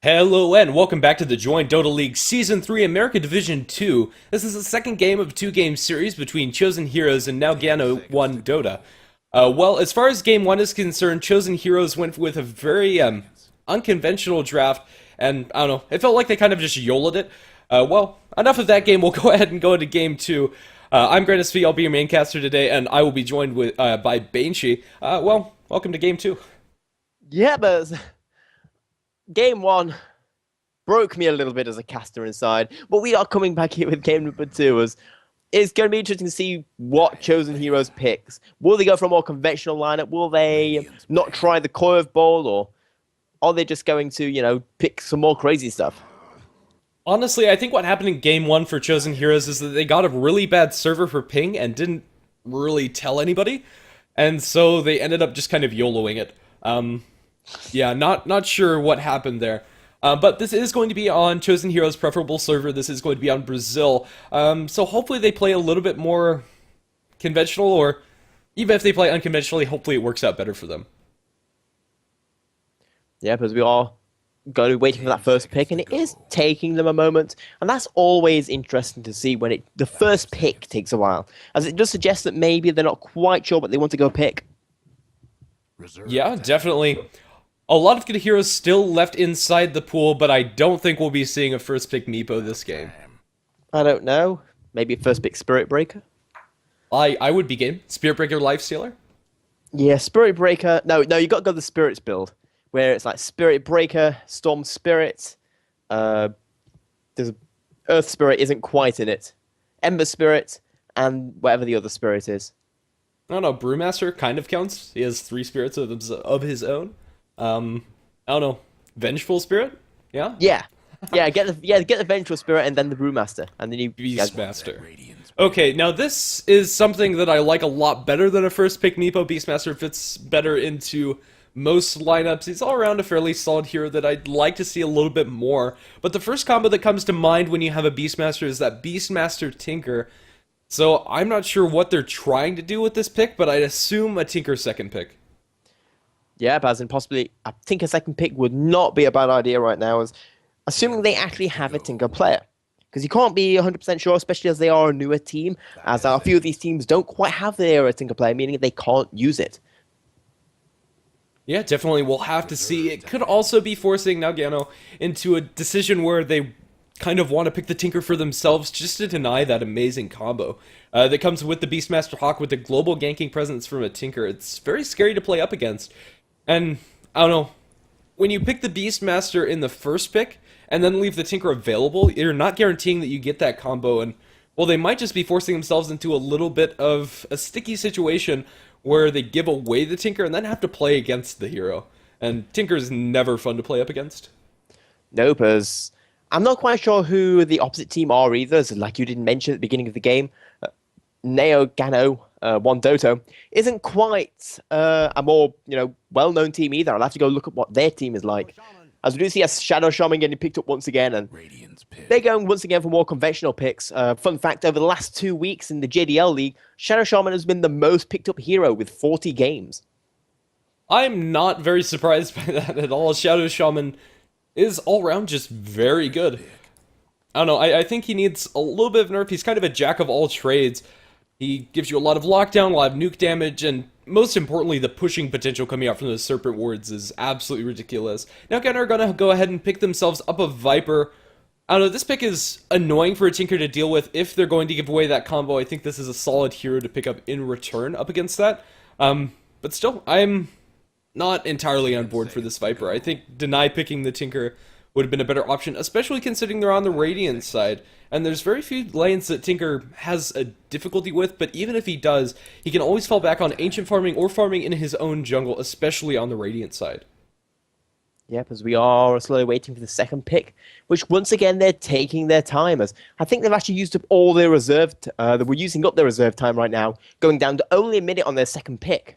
Hello and welcome back to the Join Dota League Season 3 America Division 2. This is the second game of a two-game series between Chosen Heroes and now Gano 1 Dota. Well, as far as Game 1 is concerned, Chosen Heroes went with a very unconventional draft, and I don't know, it felt like they kind of just YOLO'd it. Well, enough of that game, we'll go ahead and go into Game 2. I'm Grandis V, I'll be your main caster today, and I will be joined with by Banshee. Well, welcome to Game 2. Yeah, but game one broke me a little bit as a caster inside, but we are coming back here with game number two. As it's going to be interesting to see what Chosen Heroes picks. Will they go for a more conventional lineup? Will they not try the curveball, or are they just going to, pick some more crazy stuff? Honestly, I think what happened in Game 1 for Chosen Heroes is that they got a really bad server for ping and didn't really tell anybody, and so they ended up just kind of YOLOing it. Yeah, not sure what happened there. But this is going to be on Chosen Heroes' preferable server. This is going to be on Brazil. So hopefully they play a little bit more conventional, or even if they play unconventionally, hopefully it works out better for them. Yeah, because we are going to be waiting for that first pick, and it is taking them a moment. And that's always interesting to see when the first pick takes a while, as it does suggest that maybe they're not quite sure what they want to go pick. Yeah, definitely. A lot of good heroes still left inside the pool, but I don't think we'll be seeing a first pick Meepo this game. I don't know. Maybe a first pick Spirit Breaker? I would be game. Spirit Breaker Lifestealer? Yeah, Spirit Breaker. No, you got to go the Spirits build, where it's like Spirit Breaker, Storm Spirit. There's Earth Spirit isn't quite in it. Ember Spirit, and whatever the other spirit is. I don't know, Brewmaster kind of counts. He has 3 spirits of his own. I don't know, Vengeful Spirit? Yeah? Yeah, get the Vengeful Spirit and then the Brewmaster, and then you Beastmaster. Okay, now this is something that I like a lot better than a first pick Meepo. Beastmaster fits better into most lineups. He's all around a fairly solid hero that I'd like to see a little bit more. But the first combo that comes to mind when you have a Beastmaster is that Beastmaster Tinker. So I'm not sure what they're trying to do with this pick, but I'd assume a Tinker second pick. Yeah, but as in possibly, I think a second pick would not be a bad idea right now, as assuming they actually have a Tinker player. Because you can't be 100% sure, especially as they are a newer team, as a few of these teams don't quite have their Tinker player, meaning they can't use it. Yeah, definitely. We'll have to see. It could also be forcing Nagano into a decision where they kind of want to pick the Tinker for themselves just to deny that amazing combo that comes with the Beastmaster Hawk with the global ganking presence from a Tinker. It's very scary to play up against. And, I don't know, when you pick the Beastmaster in the first pick, and then leave the Tinker available, you're not guaranteeing that you get that combo, and, well, they might just be forcing themselves into a little bit of a sticky situation where they give away the Tinker and then have to play against the hero. And Tinker's never fun to play up against. Nope, as I'm not quite sure who the opposite team are either, as like you didn't mention at the beginning of the game. Neo Gano 1 Dota isn't quite a more well-known team either. I'll have to go look at what their team is like. As we do see a Shadow Shaman getting picked up once again, and they're going once again for more conventional picks. Fun fact, over the last 2 weeks in the JDL League, Shadow Shaman has been the most picked up hero with 40 games. I'm not very surprised by that at all. Shadow Shaman is all-round just very good. I don't know, I think he needs a little bit of nerf. He's kind of a jack of all trades. He gives you a lot of lockdown, a lot of nuke damage, and most importantly, the pushing potential coming out from the Serpent Wards is absolutely ridiculous. Now Gunner are going to go ahead and pick themselves up a Viper. I don't know, this pick is annoying for a Tinker to deal with if they're going to give away that combo. I think this is a solid hero to pick up in return up against that. But still, I'm not entirely on board for this Viper. I think deny picking the Tinker would have been a better option, especially considering they're on the Radiant side. And there's very few lanes that Tinker has a difficulty with, but even if he does, he can always fall back on ancient farming or farming in his own jungle, especially on the Radiant side. Yep, as we are slowly waiting for the second pick, which once again they're taking their time, as I think they've actually used up all their reserve. They were using up their reserve time right now, going down to only a minute on their second pick.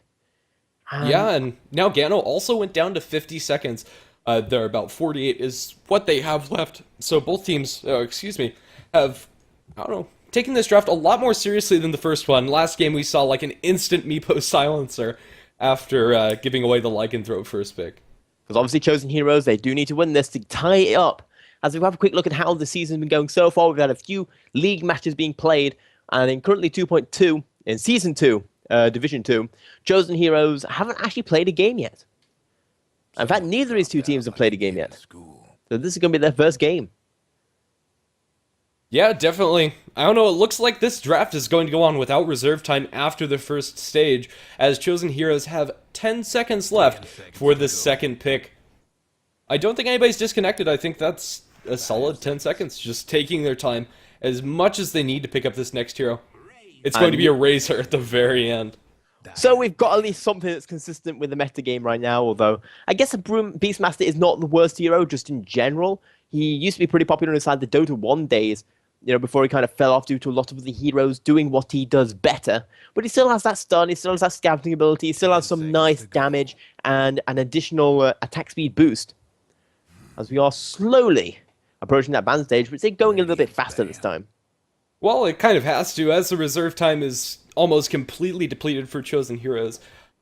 Yeah, and now Gano also went down to 50 seconds. They're about 48 is what they have left. So both teams, have, I don't know, taken this draft a lot more seriously than the first one. Last game we saw like an instant Meepo silencer after giving away the Lycanthrope first pick. Because obviously Chosen Heroes, they do need to win this to tie it up. As we have a quick look at how the season's been going so far, we've had a few league matches being played, and in currently 2.2, in Season 2, Division 2, Chosen Heroes haven't actually played a game yet. In fact, neither of these two teams have played a game yet. So this is going to be their first game. Yeah, definitely. I don't know, it looks like this draft is going to go on without reserve time after the first stage, as Chosen Heroes have 10 seconds left for the second pick. I don't think anybody's disconnected. I think that's a solid 10 seconds, just taking their time as much as they need to pick up this next hero. It's going to be a Razor at the very end. So we've got at least something that's consistent with the meta game right now, although I guess a Beastmaster is not the worst hero just in general. He used to be pretty popular inside the Dota 1 days, before he kind of fell off due to a lot of the heroes doing what he does better. But he still has that stun, he still has that scouting ability, he still has some nice damage and an additional attack speed boost. As we are slowly approaching that ban stage, but it's going a little bit faster this time. Well, it kind of has to, as the reserve time is almost completely depleted for Chosen Heroes.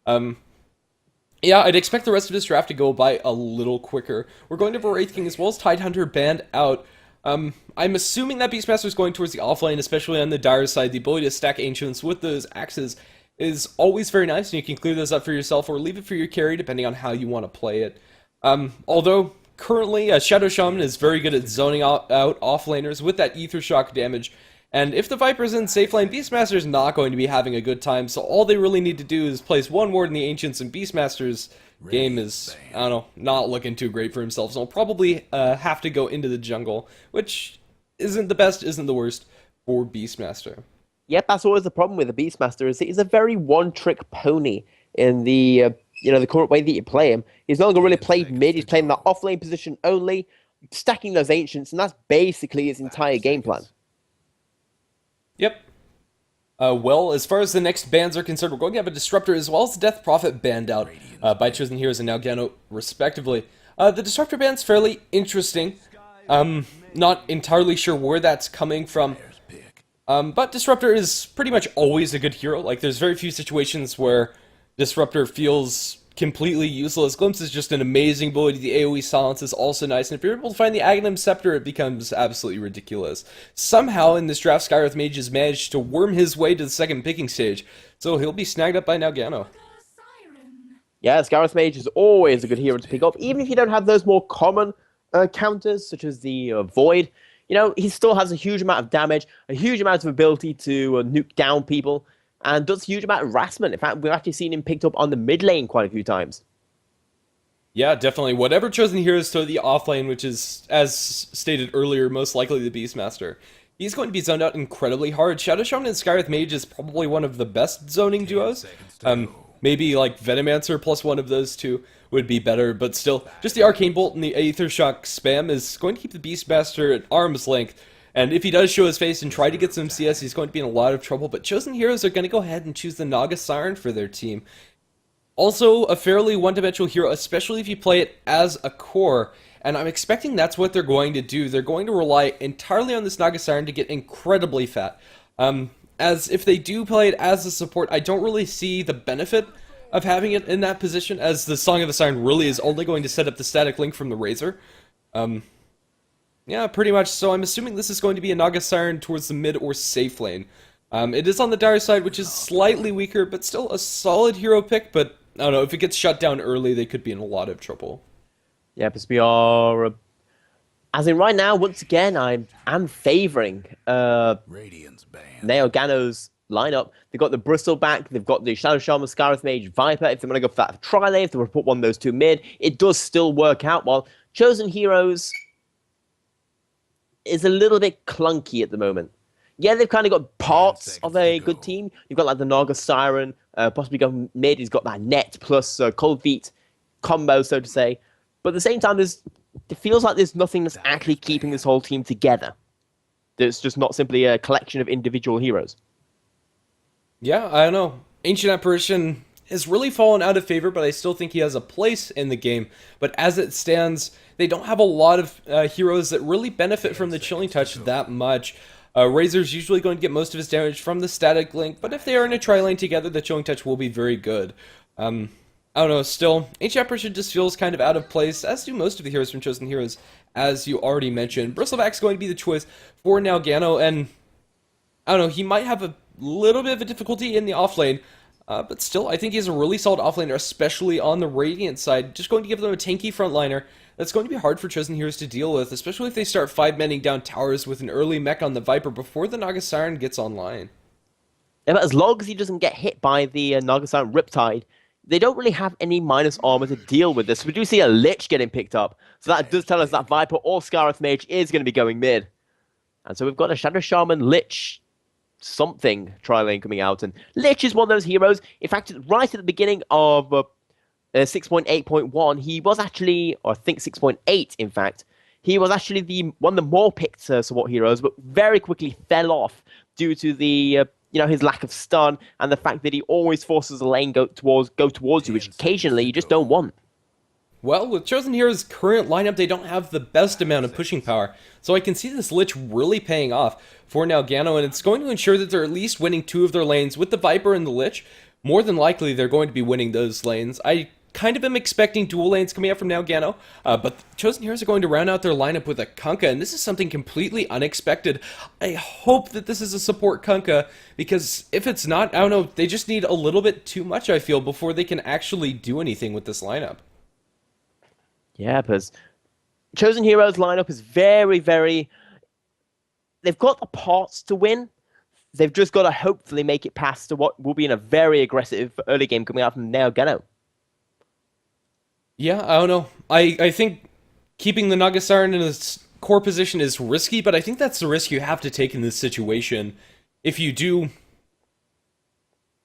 Yeah, I'd expect the rest of this draft to go by a little quicker. We're going to have a Wraith King as well as Tidehunter banned out. I'm assuming that Beastmaster is going towards the offlane, especially on the dire side. The ability to stack Ancients with those axes is always very nice, and you can clear those up for yourself or leave it for your carry, depending on how you want to play it. Although, currently, Shadow Shaman is very good at zoning out offlaners with that Ether Shock damage. And if the Viper's in safe lane, Beastmaster's not going to be having a good time, so all they really need to do is place one ward in the Ancients, and Beastmaster's game is, I don't know, not looking too great for himself, so he'll probably have to go into the jungle, which isn't the best, isn't the worst for Beastmaster. Yep, that's always the problem with the Beastmaster, is he's a very one-trick pony in the, the current way that you play him. He's no longer really played mid, he's playing that offlane position only, stacking those Ancients, and that's basically his entire game plan. Yep. Well, as far as the next bans are concerned, we're going to have a Disruptor as well as the Death Prophet banned out by Chosen Heroes and now Gano, respectively. The Disruptor ban's fairly interesting. Not entirely sure where that's coming from. But Disruptor is pretty much always a good hero. Like, there's very few situations where Disruptor feels completely useless. Glimpse is just an amazing ability. The AoE silence is also nice, and if you're able to find the Aghanim Scepter, it becomes absolutely ridiculous. Somehow, in this draft, Skywrath Mage has managed to worm his way to the second picking stage, so he'll be snagged up by Nalgano. Yeah, Skywrath Mage is always a good hero to pick up, even if you don't have those more common counters, such as the Void. He still has a huge amount of damage, a huge amount of ability to nuke down people, and does a huge amount of harassment. In fact, we've actually seen him picked up on the mid lane quite a few times. Yeah, definitely. Whatever Chosen Heroes to the offlane, which is, as stated earlier, most likely the Beastmaster, he's going to be zoned out incredibly hard. Shadow Shaman and Skywrath Mage is probably one of the best zoning duos. Maybe like Venomancer plus one of those two would be better, but still, just the Arcane Bolt and the Aether Shock spam is going to keep the Beastmaster at arm's length. And if he does show his face and try to get some CS, he's going to be in a lot of trouble. But Chosen Heroes are going to go ahead and choose the Naga Siren for their team. Also, a fairly one-dimensional hero, especially if you play it as a core. And I'm expecting that's what they're going to do. They're going to rely entirely on this Naga Siren to get incredibly fat. As if they do play it as a support, I don't really see the benefit of having it in that position, as the Song of the Siren really is only going to set up the static link from the Razor. Yeah, pretty much. So I'm assuming this is going to be a Naga Siren towards the mid or safe lane. It is on the dire side, which is slightly weaker, but still a solid hero pick. But I don't know, if it gets shut down early, they could be in a lot of trouble. Yeah, because we are... as in right now, once again, I'm favouring Neogano's lineup. They've got the Bristleback, they've got the Shadow Shaman, Skywrath Mage, Viper. If they want to go for that tri-lane, if they want to put one of those two mid, it does still work out. While Chosen Heroes is a little bit clunky at the moment. Yeah, they've kind of got parts of a good team. You've got like the Naga Siren, possibly going mid. He's got that net plus Cold Feet combo, so to say. But at the same time, it feels like there's nothing that's actually keeping this whole team together. It's just not simply a collection of individual heroes. Yeah, I don't know. Ancient Apparition has really fallen out of favor, but I still think he has a place in the game. But as it stands, they don't have a lot of heroes that really benefit from the Chilling Touch that much. Razor's usually going to get most of his damage from the static link, but if they are in a tri-lane together, the Chilling Touch will be very good. I don't know, still, Ancient Apparition just feels kind of out of place, as do most of the heroes from Chosen Heroes, as you already mentioned. Bristleback's going to be the choice for Nalgano, and I don't know, he might have a little bit of a difficulty in the offlane, but still, I think he's a really solid offlaner, especially on the Radiant side. Just going to give them a tanky frontliner that's going to be hard for Chosen Heroes to deal with, especially if they start 5-manning down towers with an early mech on the Viper before the Naga Siren gets online. Yeah, but as long as he doesn't get hit by the Nagasaki Riptide, they don't really have any minus armor to deal with this. We do see a Lich getting picked up, so that does tell us that Viper or Scarith Mage is going to be going mid. And so we've got a Shadow Shaman Lich something tri-lane coming out, and Lich is one of those heroes. In fact, right at the beginning of 6.8.1, he was actually, or I think 6.8 in fact, he was actually one of the more picked support heroes, but very quickly fell off due to the his lack of stun and the fact that he always forces the lane go towards you, which occasionally you just don't want. Well, with Chosen Heroes' current lineup, they don't have the best amount of pushing power, so I can see this Lich really paying off for Nalgano, and it's going to ensure that they're at least winning 2 of their lanes. With the Viper and the Lich, more than likely they're going to be winning those lanes. I kind of am expecting dual lanes coming out from Nalgano, but Chosen Heroes are going to round out their lineup with a Kunkka, and this is something completely unexpected. I hope that this is a support Kunkka, because if it's not, I don't know, they just need a little bit too much, I feel, before they can actually do anything with this lineup. Yeah, because Chosen Heroes lineup is very, very... They've got the parts to win. They've just got to hopefully make it past to what will be in a very aggressive early game coming out from Nalgano. Yeah, I don't know. I think keeping the Naga Siren in its core position is risky, but I think that's the risk you have to take in this situation. If you do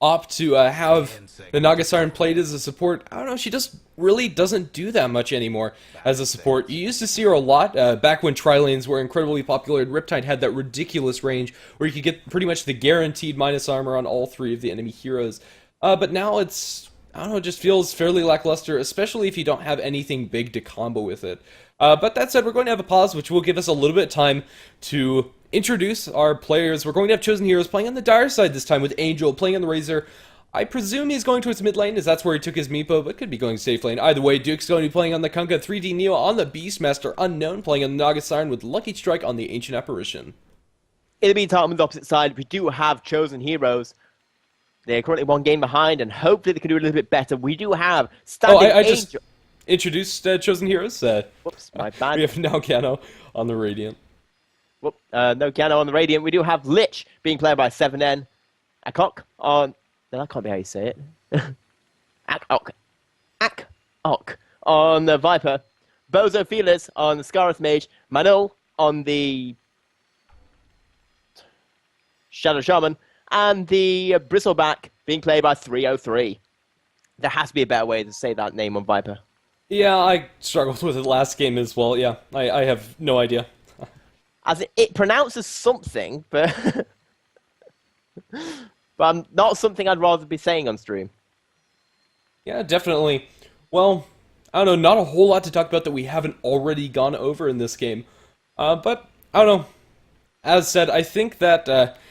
opt to have the Naga Siren played as a support, I don't know, she just really doesn't do that much anymore as a support. You used to see her a lot back when tri-lanes were incredibly popular, and Riptide had that ridiculous range where you could get pretty much the guaranteed minus armor on all 3 of the enemy heroes. But now it's, I don't know, it just feels fairly lackluster, especially if you don't have anything big to combo with it. But that said, we're going to have a pause, which will give us a little bit of time to introduce our players. We're going to have Chosen Heroes playing on the Dire side this time with Angel playing on the Razor. I presume he's going towards mid lane, as that's where he took his Meepo, but could be going safe lane. Either way, Duke's going to be playing on the Kunkka, 3D Neo on the Beastmaster, Unknown playing on the Naga Siren with Lucky Strike on the Ancient Apparition. In the meantime, on the opposite side, we do have Chosen Heroes. They're currently 1 game behind, and hopefully they can do a little bit better. We do have standing I Angel. just introduced Chosen Heroes. Whoops, my bad. We have Nalgano on the Radiant. Whoop, no Gano on the Radiant. We do have Lich being played by 7N. Akok on... No, that can't be how you say it. Akok. Akok on the Viper. Bozo Feelers on the Scarith Mage. Manul on the Shadow Shaman. And the Bristleback being played by 303. There has to be a better way to say that name on Viper. Yeah, I struggled with it last game as well. Yeah, I have no idea. As it pronounces something, but but not something I'd rather be saying on stream. Yeah, definitely. Well, I don't know, not a whole lot to talk about that we haven't already gone over in this game. But, I don't know. As said, I think that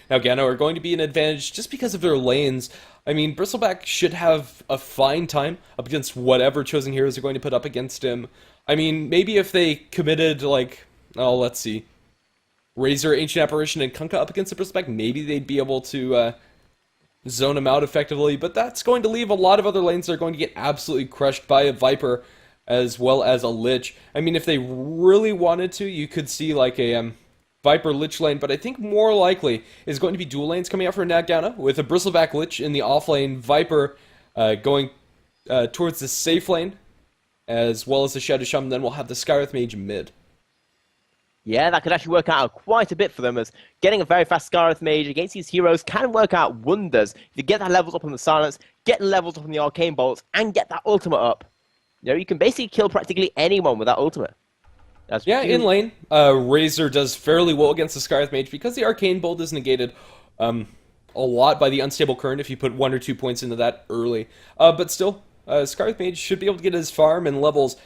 Nalgano are going to be an advantage just because of their lanes. I mean, Bristleback should have a fine time up against whatever Chosen Heroes are going to put up against him. I mean, maybe if they committed, like, oh, let's see, Razor, Ancient Apparition, and Kunkka up against the Bristleback, maybe they'd be able to zone him out effectively, but that's going to leave a lot of other lanes that are going to get absolutely crushed by a Viper as well as a Lich. I mean, if they really wanted to, you could see like a Viper Lich lane, but I think more likely is going to be dual lanes coming out for Nagana, with a Bristleback Lich in the off lane, Viper going towards the safe lane, as well as the Shadow Shaman, then we'll have the Skyreth Mage mid. Yeah, that could actually work out quite a bit for them, as getting a very fast Scarith Mage against these heroes can work out wonders. If you get that levels up on the Silence, get the levels up on the Arcane Bolts, and get that ultimate up, you know, you can basically kill practically anyone with that ultimate. Yeah, in lane, Razor does fairly well against the Scarith Mage because the Arcane Bolt is negated a lot by the Unstable Current if you put 1 or 2 points into that early. But still, Scarith Mage should be able to get his farm and levels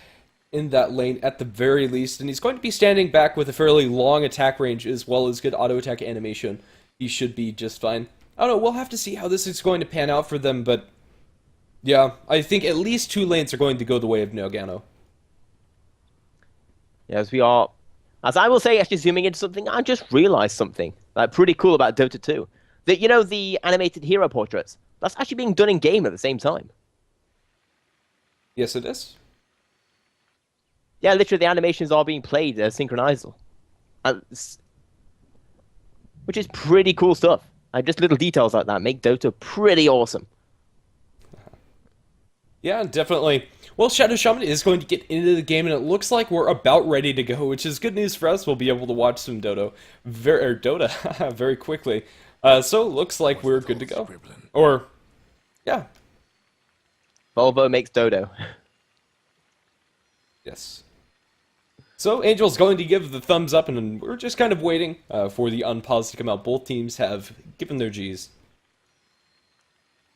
in that lane at the very least, and he's going to be standing back with a fairly long attack range as well as good auto attack animation. He should be just fine. I don't know, we'll have to see how this is going to pan out for them, but Yeah, I think at least 2 lanes are going to go the way of Nogano. Yes, we are. As I will say, actually zooming into something, I just realized something like pretty cool about Dota 2. That you know the animated hero portraits, that's actually being done in game at the same time. Yes, it is. Yeah, literally the animations are being played synchronized, which is pretty cool stuff. Just little details like that make Dota pretty awesome. Yeah, definitely. Well, Shadow Shaman is going to get into the game, and it looks like we're about ready to go, which is good news for us. We'll be able to watch some Dota very quickly. So it looks like we're good to go. Or, yeah. Volvo makes Dodo. Yes. So Angel's going to give the thumbs up, and we're just kind of waiting for the unpause to come out. Both teams have given their Gs.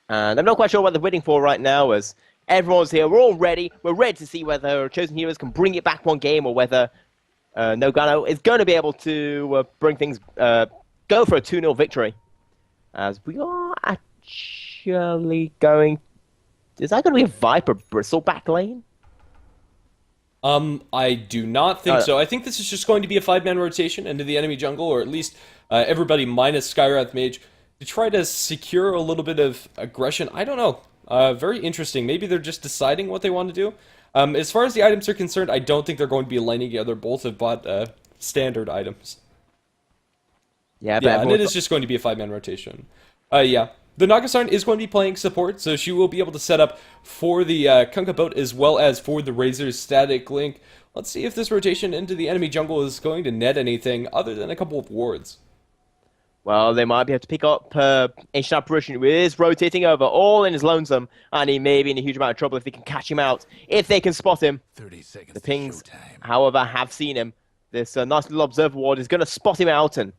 And I'm not quite sure what they're waiting for right now, as everyone's here. We're all ready. We're ready to see whether Chosen Heroes can bring it back one game, or whether Nogano is going to be able to bring things, go for a 2-0 victory. As we are actually going... Is that going to be a Viper Bristle back lane? I do not think so. I think this is just going to be a 5-man rotation into the enemy jungle, or at least everybody minus Skywrath Mage, to try to secure a little bit of aggression. I don't know. Very interesting. Maybe they're just deciding what they want to do. As far as the items are concerned, I don't think they're going to be lining together. Both have bought standard items. Yeah, and it is just going to be a 5-man rotation. Yeah. The Nagasarn is going to be playing support, so she will be able to set up for the Kunkka boat as well as for the Razor's static link. Let's see if this rotation into the enemy jungle is going to net anything other than a couple of wards. Well, they might be able to pick up Ancient Apparition, who is rotating over all in his lonesome, and he may be in a huge amount of trouble if they can catch him out, if they can spot him. 30 seconds. The pings, however, have seen him. This nice little observer ward is going to spot him out, and,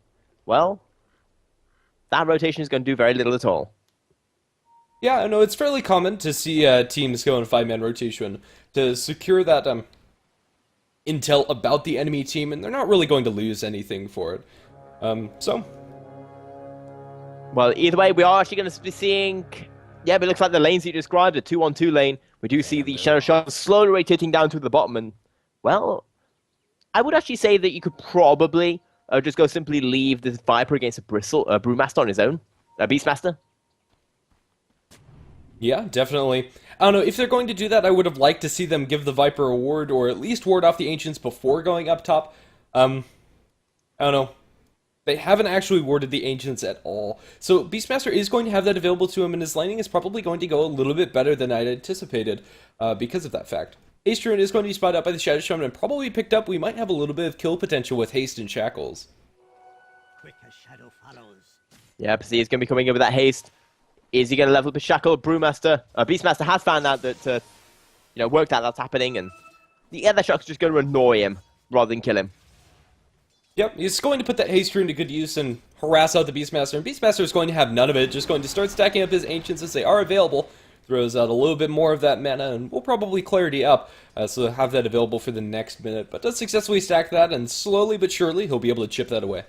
well, that rotation is going to do very little at all. Yeah, I know it's fairly common to see teams go in a 5-man rotation to secure that intel about the enemy team, and they're not really going to lose anything for it. So... Well, either way, we are actually going to be seeing... Yeah, but it looks like the lanes you described, a 2-on-2 lane. We do see the Shadow Shaman slowly rotating down to the bottom, and, well, I would actually say that you could probably just go simply leave the Viper against a Brewmaster on his own. A Beastmaster. Yeah, definitely. I don't know, if they're going to do that, I would have liked to see them give the Viper a ward, or at least ward off the Ancients before going up top. I don't know. They haven't actually warded the Ancients at all. So Beastmaster is going to have that available to him, and his laning is probably going to go a little bit better than I'd anticipated because of that fact. Haste Rune is going to be spotted out by the Shadow Shaman and probably picked up. We might have a little bit of kill potential with Haste and Shackles. Quick as shadow follows. Yep, see, he's going to be coming in with that haste. Is he going to level up his Shackle? Brewmaster, Beastmaster has found out that, worked out that's happening, and the other Shackle's just going to annoy him rather than kill him. Yep, he's going to put that Haste Rune to good use and harass out the Beastmaster, and Beastmaster is going to have none of it, just going to start stacking up his Ancients as they are available. Throws out a little bit more of that mana, and we'll probably Clarity up, so have that available for the next minute. But does successfully stack that, and slowly but surely, he'll be able to chip that away.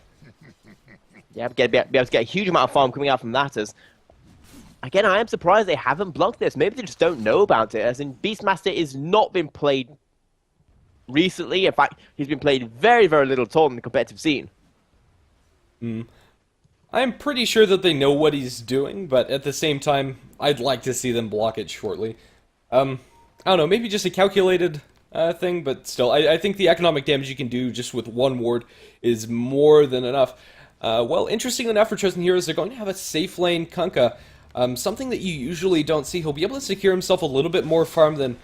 Yeah, be able to get a huge amount of farm coming out from that, as... Again, I am surprised they haven't blocked this. Maybe they just don't know about it, as in Beastmaster has not been played recently. In fact, he's been played very, very little at all in the competitive scene. I'm pretty sure that they know what he's doing, but at the same time, I'd like to see them block it shortly. I don't know, maybe just a calculated thing, but still, I think the economic damage you can do just with one ward is more than enough. Well, interesting enough for Chosen Heroes, they're going to have a safe lane Kunkka. Something that you usually don't see. He'll be able to secure himself a little bit more farm than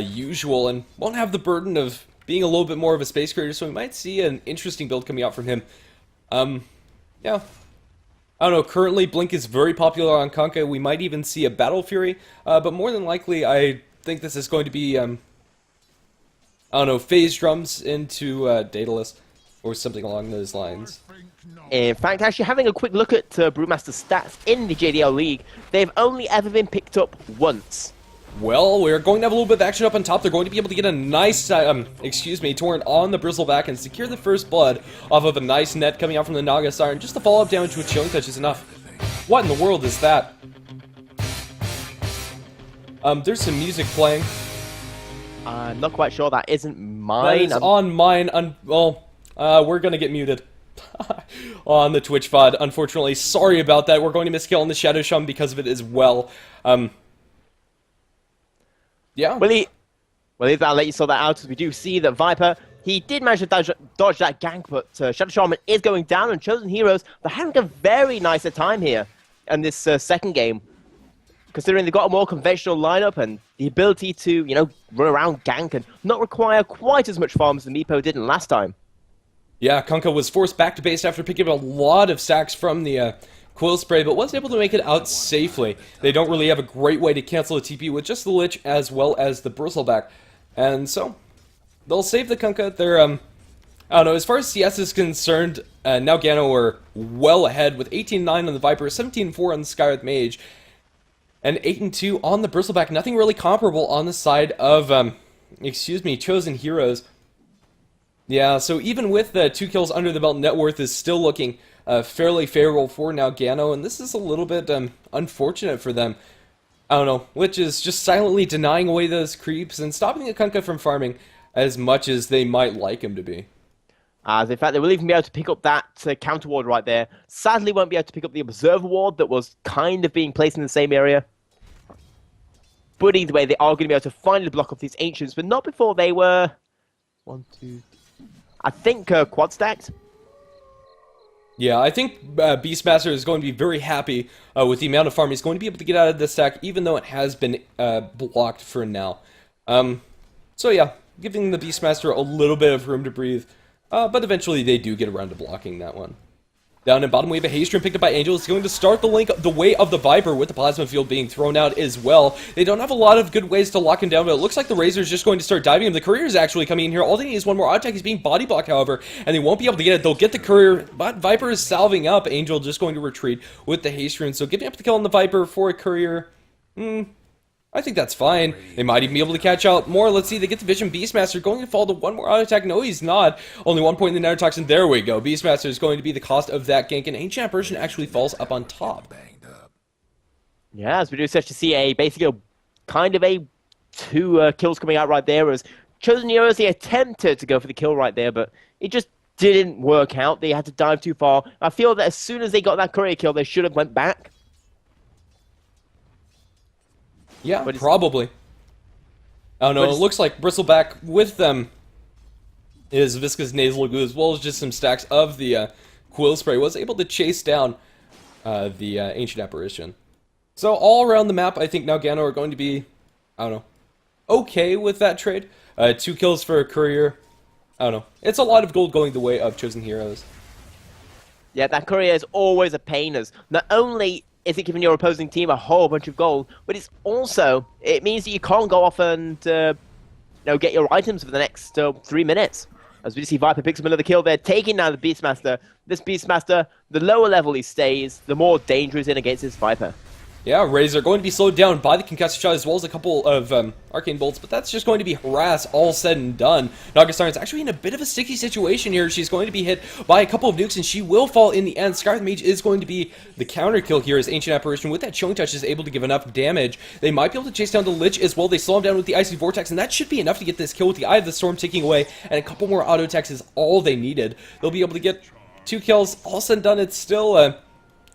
usual, and won't have the burden of being a little bit more of a space creator, so we might see an interesting build coming out from him. Yeah. I don't know, currently Blink is very popular on Kunkka. We might even see a Battle Fury, but more than likely, I think this is going to be, I don't know, phase drums into Daedalus, or something along those lines. In fact, actually having a quick look at Brewmaster's stats in the JDL League, they've only ever been picked up once. Well, we're going to have a little bit of action up on top. They're going to be able to get a nice, Torrent on the Bristleback and secure the first blood off of a nice net coming out from the Nagasar, and just the follow-up damage with Chilling Touch is enough. What in the world is that? There's some music playing. I'm not quite sure. That isn't That mine. is on mine. We're gonna get muted on the Twitch VOD. Unfortunately, sorry about that. We're going to miss kill on the Shadow Shaman because of it as well. Yeah. Well, I'll let you sort that out, as we do see that Viper, he did manage to dodge that gank, but Shadow Shaman is going down, and Chosen Heroes, they're having a very nicer time here in this second game, considering they've got a more conventional lineup and the ability to, you know, run around gank and not require quite as much farm as the Meepo did in last time. Yeah, Kunkka was forced back to base after picking up a lot of sacks from the Quill Spray, but was able to make it out safely. They don't really have a great way to cancel a TP with just the Lich as well as the Bristleback. And so, they'll save the Kunkka. They're, I don't know, as far as CS is concerned, now Gano are well ahead with 18-9 on the Viper, 17-4 on the Skywrath Mage, and 8-2 on the Bristleback. Nothing really comparable on the side of, Chosen Heroes. Yeah, so even with the 2 kills under the belt, net worth is still looking fairly favorable for now Gano, and this is a little bit unfortunate for them. I don't know, Lich is just silently denying away those creeps and stopping the Kunkka from farming as much as they might like him to be. As in fact, they will even be able to pick up that counter ward right there. Sadly, won't be able to pick up the Observer ward that was kind of being placed in the same area. But either way, they are going to be able to finally block off these Ancients, but not before they were... 1, 2... I think quad stacked. Yeah, I think Beastmaster is going to be very happy with the amount of farm he's going to be able to get out of this stack, even though it has been blocked for now. So yeah, giving the Beastmaster a little bit of room to breathe, but eventually they do get around to blocking that one. Down in bottom, we have a haste picked up by Angel. It's going to start the way of the Viper with the Plasma Field being thrown out as well. They don't have a lot of good ways to lock him down, but it looks like the Razor is just going to start diving him. The Courier is actually coming in here. All they need is one more auto attack. He's being body blocked, however, and they won't be able to get it. They'll get the Courier, but Viper is salving up. Angel just going to retreat with the haste rune. So giving up the kill on the Viper for a Courier, I think that's fine. They might even be able to catch out more. Let's see, they get the Vision. Beastmaster going to fall to one more auto attack. No, he's not. Only 1 point in the Nanotoxin. There we go. Beastmaster is going to be the cost of that gank, and Ancient Apparition actually falls up on top. Yeah, as we do such to see basically a kind of a 2 kills coming out right there, as Chosen Heroes, they attempted to go for the kill right there, but it just didn't work out. They had to dive too far. I feel that as soon as they got that Courier kill, they should have went back. Yeah, probably. I don't know, it looks like Bristleback with them is Viscous Nasal Goo, as well as just some stacks of the Quill Spray, was able to chase down the Ancient Apparition. So all around the map, I think now Gano are going to be, I don't know, okay with that trade. 2 kills for a Courier. I don't know. It's a lot of gold going the way of Chosen Heroes. Yeah, that Courier is always a pain, as not only is it giving your opposing team a whole bunch of gold, but it means that you can't go off and get your items for the next 3 minutes. As we see Viper picks up another kill there, taking down the Beastmaster. This Beastmaster, the lower level he stays, the more danger he's in against this Viper. Yeah, Razor going to be slowed down by the Concussive Shot as well as a couple of Arcane Bolts, but that's just going to be harass all said and done. Nagasaren's actually in a bit of a sticky situation here. She's going to be hit by a couple of nukes, and she will fall in the end. Skywrath Mage is going to be the counter kill here as Ancient Apparition with that Chilling Touch is able to give enough damage. They might be able to chase down the Lich as well. They slow him down with the Icy Vortex, and that should be enough to get this kill with the Eye of the Storm ticking away, and a couple more auto attacks is all they needed. They'll be able to get 2 kills. All said and done, it's still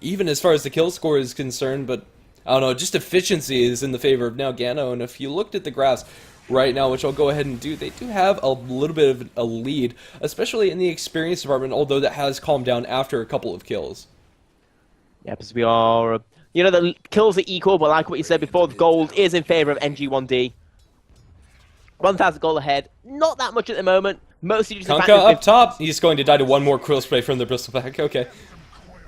even as far as the kill score is concerned, but I don't know, just efficiency is in the favor of now Gano, and if you looked at the graphs right now, which I'll go ahead and do, they do have a little bit of a lead, especially in the experience department, although that has calmed down after a couple of kills. Yeah, because we are, the kills are equal, but like what you said before, the gold is in favor of NG1D. 1,000 gold ahead, not that much at the moment, mostly just the fact Kunkka up top, he's going to die to one more Quill Spray from the Bristleback, okay.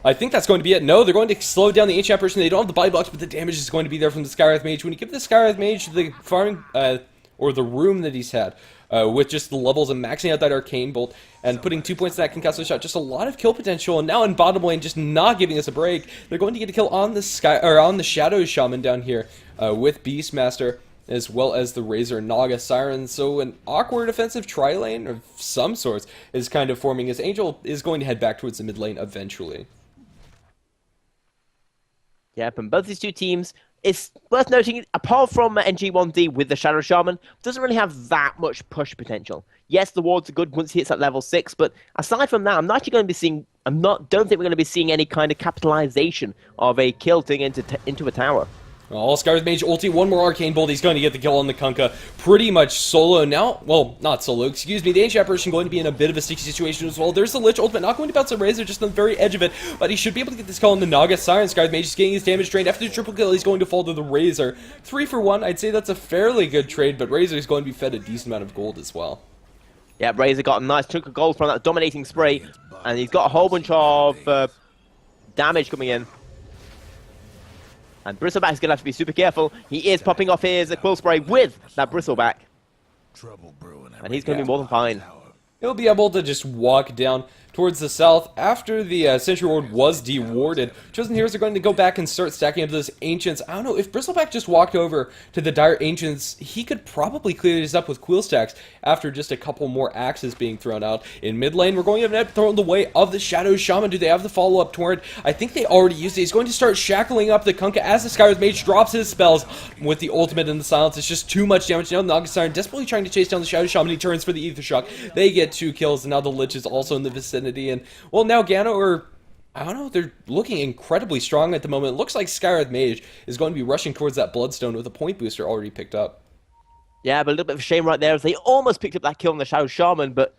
I think that's going to be it. No, they're going to slow down the Ancient Apparition. They don't have the body blocks, but the damage is going to be there from the Skywrath Mage. When you give the Skywrath Mage the farming, or the room that he's had, with just the levels and maxing out that Arcane Bolt, and putting 2 points to that Concussive Shot, just a lot of kill potential, and now in bottom lane, just not giving us a break. They're going to get a kill on the on the Shadow Shaman down here, with Beastmaster, as well as the Razor Naga Siren. So an awkward offensive tri-lane of some sorts is kind of forming, as Angel is going to head back towards the mid lane eventually. Yep, and both these two teams, it's worth noting, apart from NG1D with the Shadow Shaman, doesn't really have that much push potential. Yes, the wards are good once he hits at level 6, but aside from that, I'm not actually going to be seeing. Don't think we're going to be seeing any kind of capitalization of a kill thing into a tower. Well, Sky with Mage ulti, one more Arcane Bolt, he's going to get the kill on the Kunkka pretty much solo now. Well, not solo, excuse me. The Ancient Apparition going to be in a bit of a sticky situation as well. There's the Lich ultimate, not going to bounce the Razor, just on the very edge of it, but he should be able to get this kill on the Naga Siren. Sky with Mage is getting his damage drained. After the triple kill, he's going to fall to the Razor. 3 for 1, I'd say that's a fairly good trade, but Razor is going to be fed a decent amount of gold as well. Yeah, Razor got a nice chunk of gold from that dominating spray, and he's got a whole bunch of damage coming in. And Bristleback is going to have to be super careful. He is popping off his Quill Spray with that Bristleback. And he's going to be more than fine. He'll be able to just walk down towards the south after the Sentry Ward was dewarded. Chosen Heroes are going to go back and start stacking up those Ancients. I don't know, if Bristleback just walked over to the Dire Ancients, he could probably clear this up with Quill Stacks after just a couple more axes being thrown out. In mid lane, we're going to have Ned thrown the way of the Shadow Shaman. Do they have the follow-up torrent? I think they already used it. He's going to start shackling up the Kunkka as the Skyward Mage drops his spells with the ultimate and the silence. It's just too much damage. Now Naga Siren desperately trying to chase down the Shadow Shaman. He turns for the Ether Shock. They get 2 kills, and now the Lich is also in the vicinity. And, well, now Gano I don't know, they're looking incredibly strong at the moment. It looks like Skyward Mage is going to be rushing towards that Bloodstone with a point booster already picked up. Yeah, but a little bit of a shame right there as they almost picked up that kill on the Shadow Shaman, but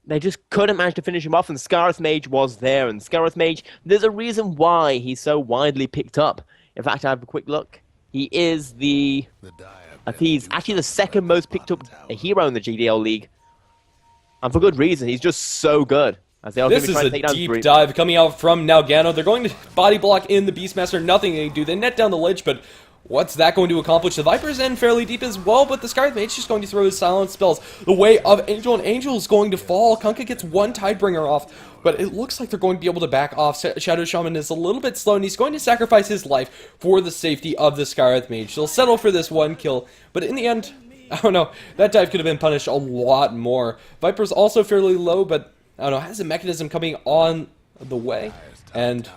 they just couldn't manage to finish him off, and Scarith Mage was there. And Scarith Mage, there's a reason why he's so widely picked up. In fact, I have a quick look. He is he's actually the second most picked up hero in the GDL League. And for good reason, he's just so good. As they This is a deep dive coming out from Nalgano. They're going to body block in the Beastmaster. Nothing they do. They net down the Lich, but what's that going to accomplish? The Viper's in fairly deep as well, but the Skyward Mage is just going to throw his silent spells the way of Angel, and Angel is going to fall. Kunkka gets one Tidebringer off, but it looks like they're going to be able to back off. Shadow Shaman is a little bit slow, and he's going to sacrifice his life for the safety of the Skyward Mage. They'll settle for this one kill, but in the end, I don't know, that dive could have been punished a lot more. Viper's also fairly low, but I don't know, has a mechanism coming on the way, and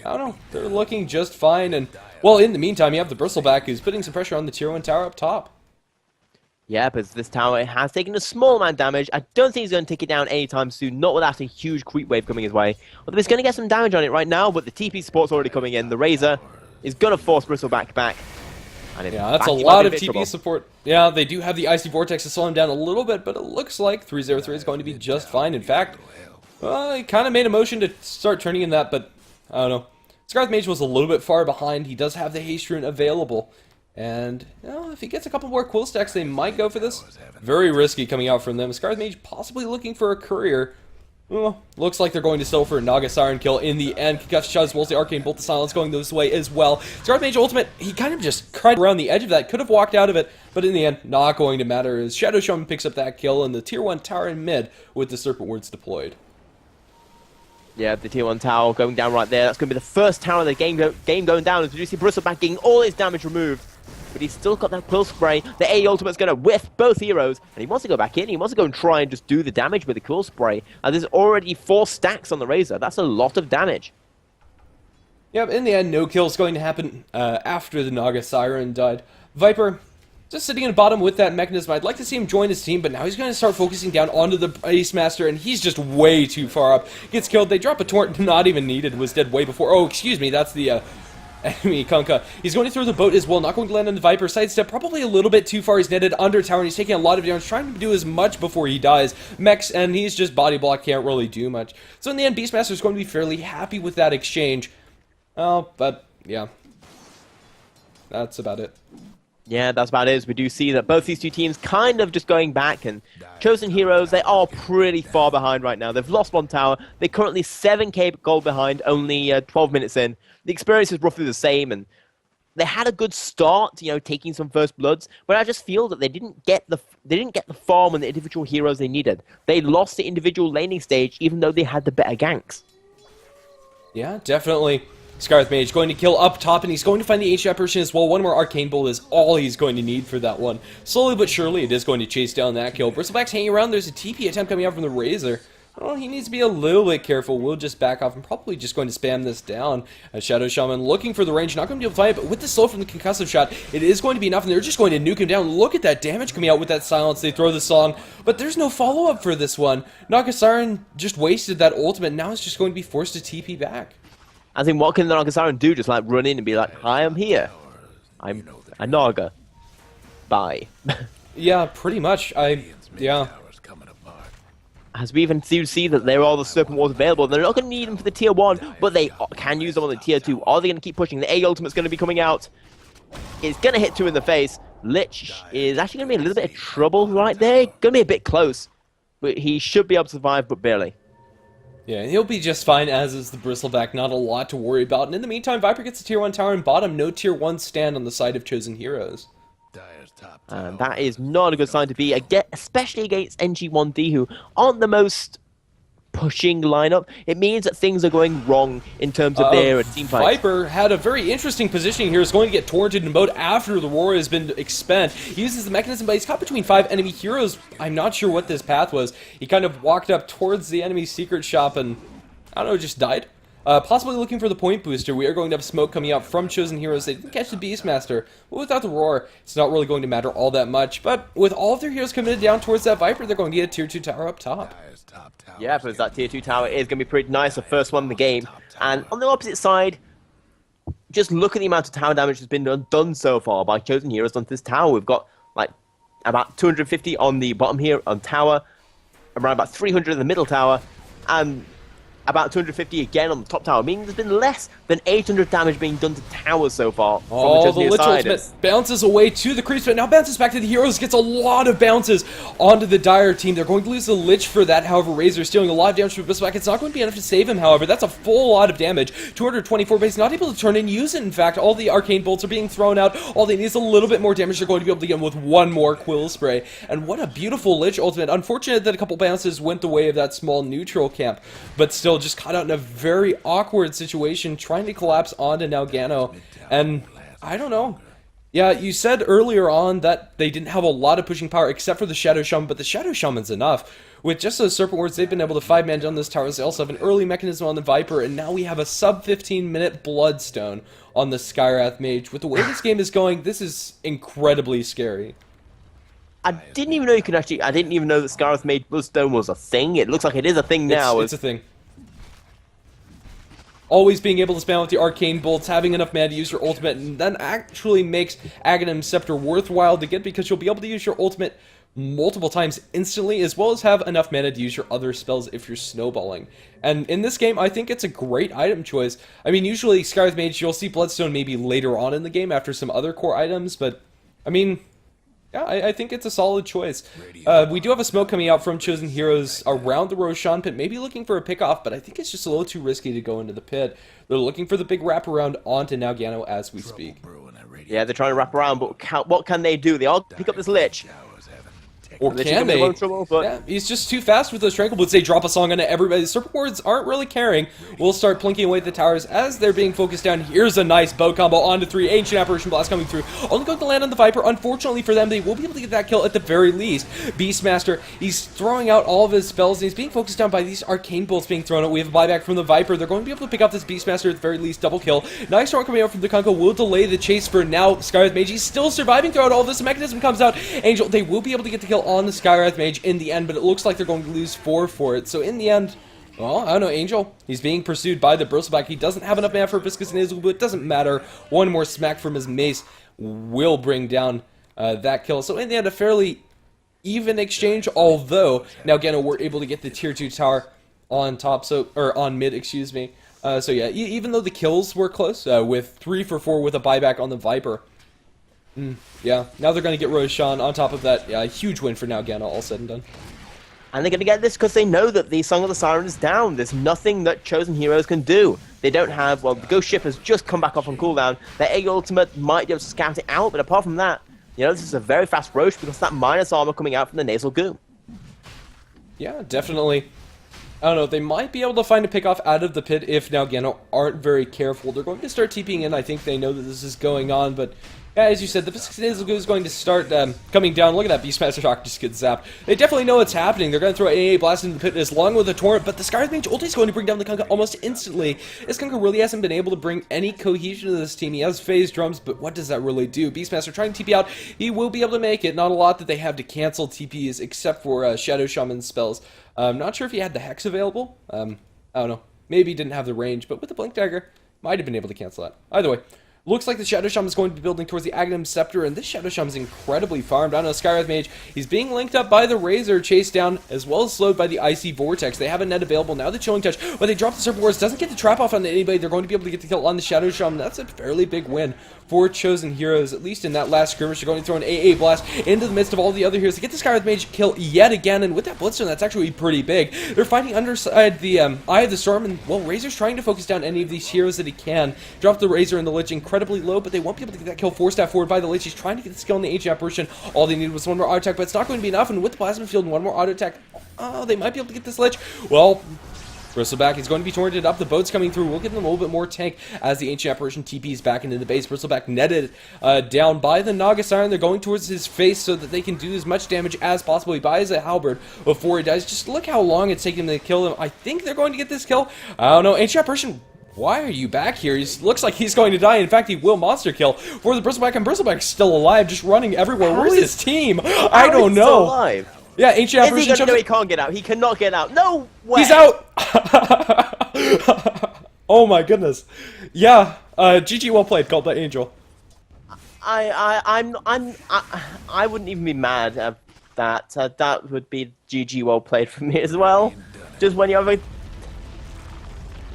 I don't know, they're looking just fine. And well, in the meantime, you have the Bristleback who's putting some pressure on the tier 1 tower up top. Yeah, but this tower has taken a small amount of damage. I don't think he's going to take it down anytime soon, not without a huge creep wave coming his way. Although he's going to get some damage on it right now, but the TP support's already coming in. The Razor is going to force Bristleback back. Yeah, that's a lot of TP support. Yeah, they do have the Icy Vortex to slow him down a little bit, but it looks like 303 is going to be just fine. In fact, he kind of made a motion to start turning in that, but I don't know. Scarlet Mage was a little bit far behind. He does have the Haste Rune available. And, you know, if he gets a couple more Quill Stacks, they might go for this. Very risky coming out from them. Scarlet Mage possibly looking for a courier. Well, looks like they're going to settle for a Naga Siren kill in the end. Kiilstofte shot as well as the Arcane Bolt of Silence going this way as well. Scarlet Mage ultimate, he kind of just cried around the edge of that. Could have walked out of it, but in the end, not going to matter as Shadow Shaman picks up that kill in the tier 1 tower in mid with the Serpent Wards deployed. Yeah, the tier 1 tower going down right there. That's going to be the first tower of the game going down as we do see Bristleback getting all his damage removed. But he's still got that Quill Spray. The AE ultimate's going to whiff both heroes. And he wants to go back in. He wants to go and try and just do the damage with the Quill Spray. And there's already 4 stacks on the Razor. That's a lot of damage. Yep, in the end, no kill is going to happen after the Naga Siren died. Viper, just sitting in the bottom with that mechanism. I'd like to see him join his team, but now he's going to start focusing down onto the Beastmaster, and he's just way too far up. Gets killed. They drop a torrent not even needed. Was dead way before. Oh, excuse me. That's the enemy Kunkka. He's going to throw the boat as well. Not going to land on the Viper. Sidestep probably a little bit too far. He's netted under tower, and he's taking a lot of damage. Trying to do as much before he dies. Mechs, and he's just body block. Can't really do much. So in the end, Beastmaster is going to be fairly happy with that exchange. Oh, but yeah. That's about it. Yeah, that's about it. As we do see that both these two teams kind of just going back, and Chosen Heroes, they are pretty far behind right now. They've lost one tower. They're currently 7k gold behind, only 12 minutes in. The experience is roughly the same, and they had a good start, you know, taking some first bloods, but I just feel that they didn't get the farm and the individual heroes they needed. They lost the individual laning stage, even though they had the better ganks. Yeah, definitely. Scarlet Mage going to kill up top, and he's going to find the HF person as well. One more Arcane Bolt is all he's going to need for that one. Slowly but surely, it is going to chase down that kill. Bristleback's hanging around. There's a TP attempt coming out from the Razor. Well, he needs to be a little bit careful. We'll just back off. I'm probably just going to spam this down. Shadow Shaman looking for the range. Not going to be able to fight it, but with the slow from the concussive shot, it is going to be enough, and they're just going to nuke him down. Look at that damage coming out with that silence. They throw the song, but there's no follow-up for this one. Nagasiren just wasted that ultimate. Now it's just going to be forced to TP back. I think what can the Nagasiren do? Just like run in and be like, "Hi, I'm here. I'm a Naga. Bye." Yeah, pretty much. Yeah. As we even see that there are all the Serpent Wards available, they're not going to need them for the tier 1, but they can use them on the tier 2. Are they going to keep pushing? The A ultimate's going to be coming out. It's going to hit 2 in the face. Lich is actually going to be a little bit of trouble right there. Going to be a bit close, but he should be able to survive, but barely. Yeah, he'll be just fine, as is the Bristleback. Not a lot to worry about. And in the meantime, Viper gets a tier 1 tower, and bottom, no tier 1 stand on the side of Chosen Heroes. And that is not a good sign to be, especially against NH1D, who aren't the most pushing lineup. It means that things are going wrong in terms of their team fight. Viper had a very interesting positioning here. Is going to get torrented in mode after the roar has been expended. He uses the mechanism, but he's caught between 5 enemy heroes. I'm not sure what this path was. He kind of walked up towards the enemy secret shop and, I don't know, just died. Possibly looking for the point booster. We are going to have smoke coming out from Chosen Heroes. They didn't catch the Beastmaster, but without the roar, it's not really going to matter all that much. But with all of their heroes committed down towards that Viper, they're going to get a tier 2 tower up top. Yeah, because that tier 2 tower is going to be pretty nice, the first one in the game. And on the opposite side, just look at the amount of tower damage that's been done so far by Chosen Heroes onto this tower. We've got like about 250 on the bottom here on tower, around about 300 in the middle tower, and about 250 again on the top tower, meaning there's been less than 800 damage being done to towers so far. Oh, the Lich ultimate bounces away to the creeps, but now bounces back to the heroes, gets a lot of bounces onto the Dire team. They're going to lose the Lich for that, however, Razor stealing a lot of damage from Bristleback. It's not going to be enough to save him, however. That's a full lot of damage. 224, but he's not able to turn and use it. In fact, all the arcane bolts are being thrown out. All they need is a little bit more damage. They're going to be able to get him with one more Quill Spray. And what a beautiful Lich ultimate. Unfortunate that a couple bounces went the way of that small neutral camp, but still just caught out in a very awkward situation, trying to collapse onto Nagano. And I don't know. Yeah, you said earlier on that they didn't have a lot of pushing power except for the Shadow Shaman, but the Shadow Shaman's enough. With just those Serpent Wards, they've been able to 5-man down those towers. They also have an early mechanism on the Viper, and now we have a sub-15-minute Bloodstone on the Skywrath Mage. With the way this game is going, this is incredibly scary. I didn't even know you could actually... I didn't even know that Skywrath Mage Bloodstone was a thing. It looks like it is a thing now. It's a thing. Always being able to spam with the arcane bolts, having enough mana to use your ultimate, and that actually makes Aghanim Scepter worthwhile to get, because you'll be able to use your ultimate multiple times instantly, as well as have enough mana to use your other spells if you're snowballing. And in this game, I think it's a great item choice. I mean, usually Skywrath Mage, you'll see Bloodstone maybe later on in the game after some other core items, but I mean, yeah, I think it's a solid choice. We do have a smoke coming out from Chosen Heroes around the Roshan pit, maybe looking for a pickoff, but I think it's just a little too risky to go into the pit. They're looking for the big wraparound onto Nagano as we speak. Yeah, they're trying to wrap around, but what can they do? They all pick up this Lich. Or can they? Yeah, he's just too fast with those Tranquil Boots. They drop a song onto everybody. The Serpent Wards aren't really caring. We'll start plinking away at the towers as they're being focused down. Here's a nice bow combo onto 3. Ancient Apparition Blast coming through. Only going to land on the Viper. Unfortunately for them, they will be able to get that kill at the very least. Beastmaster, he's throwing out all of his spells, and he's being focused down by these arcane bolts being thrown out. We have a buyback from the Viper. They're going to be able to pick up this Beastmaster at the very least. Double kill. Nice storm coming out from the Kunko will delay the chase for now. Skywrath Mage, he's still surviving throughout all of this. The mechanism comes out. Angel, they will be able to get the kill on the Skywrath Mage in the end, but it looks like they're going to lose 4 for it. So in the end, well, I don't know, Angel, he's being pursued by the Bristleback. He doesn't have enough mana for Viscous Nasal, but it doesn't matter. One more smack from his mace will bring down that kill. So in the end, a fairly even exchange, although now Nagano were able to get the tier 2 tower on top, or on mid, excuse me. So yeah, even though the kills were close, with 3 for 4 with a buyback on the Viper, yeah, now they're going to get Roshan on top of that. Yeah, a huge win for Nagano, all said and done. And they're going to get this because they know that the Song of the Siren is down. There's nothing that Chosen Heroes can do. They don't have, well, the Ghost Ship has just come back off on cooldown. Their A ultimate might be able to scout it out, but apart from that, you know, this is a very fast Roche because that minus armor coming out from the Nasal Goo. Yeah, definitely. I don't know, they might be able to find a pickoff out of the pit if Nagano aren't very careful. They're going to start TPing in. I think they know that this is going on, but Yeah, as you said, the Physical is going to start coming down. Look at that, Beastmaster Shock just gets zapped. They definitely know what's happening. They're going to throw an AA Blast into the pit as long with a Torrent, but the Scarlet Mage ulti is going to bring down the Kunkka almost instantly. This Kunkka really hasn't been able to bring any cohesion to this team. He has phase drums, but what does that really do? Beastmaster trying to TP out. He will be able to make it. Not a lot that they have to cancel TPs except for Shadow Shaman spells. I'm not sure if he had the Hex available. I don't know. Maybe he didn't have the range, but with the Blink Dagger, might have been able to cancel that. Either way. Looks like the Shadow Shaman is going to be building towards the Aghanim Scepter, and this Shadow Shaman is incredibly farmed. I don't know, Skywrath Mage, he's being linked up by the Razor, chased down, as well as slowed by the Icy Vortex. They have a net available, now the Chilling Touch, but they drop the Serpent Wars, doesn't get the trap off on anybody. They're going to be able to get the kill on the Shadow Shaman. That's a fairly big win for Chosen Heroes, at least in that last skirmish. They're going to throw an AA Blast into the midst of all the other heroes to get the Skywrath Mage kill yet again, and with that Bloodstone, that's actually pretty big. They're fighting underside the Eye of the Storm, and, well, Razor's trying to focus down any of these heroes that he can. Drop the Razor and the Lich incredibly low, but they won't be able to get that kill. Forced out forward by the Lich. He's trying to get the skill in the Ancient Apparition. All they needed was one more auto attack, but it's not going to be enough, and with the Plasma Field and one more auto attack, oh, they might be able to get this Lich. Well, Bristleback is going to be torrented up. The boat's coming through. We'll give them a little bit more tank as the Ancient Apparition TPs back into the base. Bristleback netted down by the Naga Siren. They're going towards his face so that they can do as much damage as possible. He buys a halberd before he dies. Just look how long it's taking them to kill him. I think they're going to get this kill. I don't know. Ancient Apparition, why are you back here? He looks like he's going to die. In fact, he will monster kill for the Bristleback, and Bristleback's still alive, just running everywhere. Where's his team? I don't know. Still alive? Yeah, Ancient Apparition. Is he he can't get out? He cannot get out. No way. He's out. Oh my goodness. Yeah. GG, well played. Called that Angel. I wouldn't even be mad at that. That would be GG, well played for me as well. Just when you have a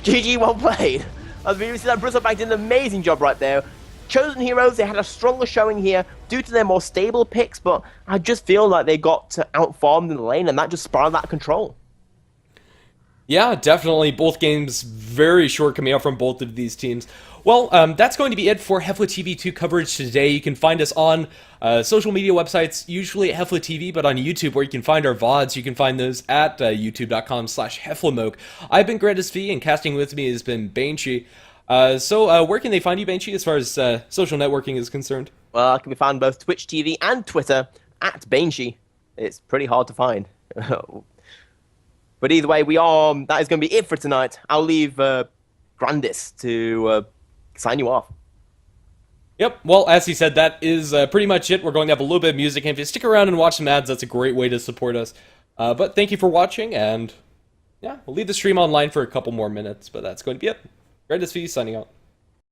GG, well played. As we see that Bristleback did an amazing job right there. Chosen Heroes, they had a stronger showing here due to their more stable picks, but I just feel like they got outfarmed in the lane, and that just spiraled out of control. Yeah, definitely. Both games very short coming out from both of these teams. Well, that's going to be it for HeflaTV 2 coverage today. You can find us on social media websites, usually at HeflaTV, but on YouTube, where you can find our VODs. You can find those at youtube.com/HeflaMoke. I've been Grandis V, and casting with me has been Banshee. So where can they find you, Banshee, as far as social networking is concerned? Well, I can be found both Twitch TV and Twitter at Banshee. It's pretty hard to find. But either way, that is going to be it for tonight. I'll leave Grandis to sign you off. Yep, well, as he said, that is pretty much it. We're going to have a little bit of music, and if you stick around and watch some ads, that's a great way to support us. But thank you for watching, and yeah, we'll leave the stream online for a couple more minutes, but that's going to be it. Grandis V signing out.